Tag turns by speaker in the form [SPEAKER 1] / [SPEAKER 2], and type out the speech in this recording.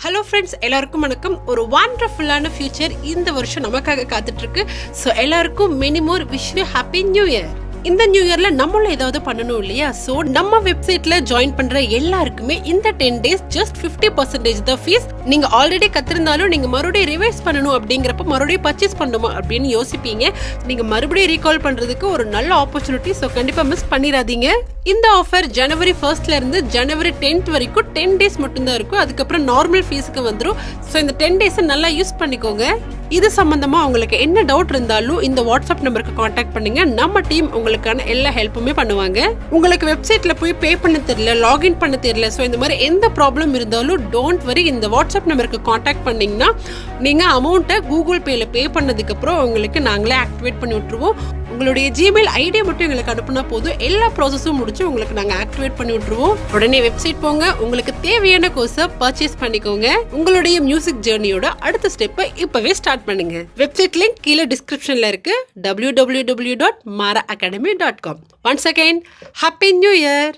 [SPEAKER 1] Hello friends, எல்லாருக்கும் வணக்கம். ஒரு வண்டர்ஃபுல்லான ஃபியூச்சர் இந்த வருஷம் நமக்காக காத்துட்டு இருக்கு. ஸோ எல்லாருக்கும் many more wish you happy new year. இந்த நியூ இயர்ல நம்மளும் ஏதாவது பண்ணணும் இல்லையா? ஸோ நம்ம வெப்சைட்ல ஜாயின் பண்ற எல்லாருக்குமே இந்த 10 days ஜஸ்ட் 50% தான் ஃபீஸ். நீங்க ஆல்ரெடி கத்திருந்தாலும் நீங்க மறுபடியும் ரிவைஸ் பண்ணணும் அப்படிங்கிறப்ப மறுபடியும் பர்ச்சேஸ் பண்ணணுமா அப்படின்னு யோசிப்பீங்க. நீங்க மறுபடியும் ரீகால் பண்றதுக்கு ஒரு நல்ல ஆப்பர்ச்சுனிட்டி. ஸோ கண்டிப்பா மிஸ் பண்ணிடாதீங்க. இந்த ஆஃபர் ஜனவரி 1st இருந்து ஜனவரி 10th வரைக்கும் 10 days மட்டும்தான் இருக்கும். அதுக்கப்புறம் நார்மல் ஃபீஸுக்கு வந்துடும். ஸோ இந்த 10 days நல்லா யூஸ் பண்ணிக்கோங்க. இது சம்பந்தமா உங்களுக்கு என்ன டவுட் இருந்தாலும் இந்த வாட்ஸ்அப் நம்பருக்கு காண்டாக்ட் பண்ணுங்க. நம்ம டீம் உங்களுக்கான எல்லா ஹெல்ப்புமே பண்ணுவாங்க. உங்களுக்கு வெப்சைட்ல போய் பே பண்ண தெரியல, லாகின் பண்ண தெரியல, ஸோ இந்த மாதிரி எந்த ப்ராப்ளம் இருந்தாலும் டோன்ட் வரி. இந்த வாட்ஸ்அப் நம்பருக்கு காண்டாக்ட் பண்ணீங்கன்னா நீங்க அமௌண்ட்டை கூகுள் பேல பே பண்ணதுக்கு அப்புறம் உங்களுக்கு நாங்களே ஆக்டிவேட் பண்ணி விட்டுருவோம். உங்களுடைய ஜிமெயில் ஐடியை மட்டும் எங்களுக்கு அனுப்புனா போதும். எல்லா ப்ராசஸும் முடிச்சு உங்களுக்கு நாங்க ஆக்டிவேட் பண்ணி விட்டுருவோம். உடனே வெப்சைட் போங்க, உங்களுக்கு தேவையான கோர்ஸை பர்ச்சேஸ் பண்ணிக்கோங்க. உங்களுடைய மியூசிக் ஜர்னியோட அடுத்த ஸ்டெப்பை இப்பவே ஸ்டார்ட் பண்ணுங்க. வெப்சைட் லிங்க் கீழே டிஸ்கிரிப்ஷன்ல இருக்கு. www.maraacademy.com. Once again, Happy New Year!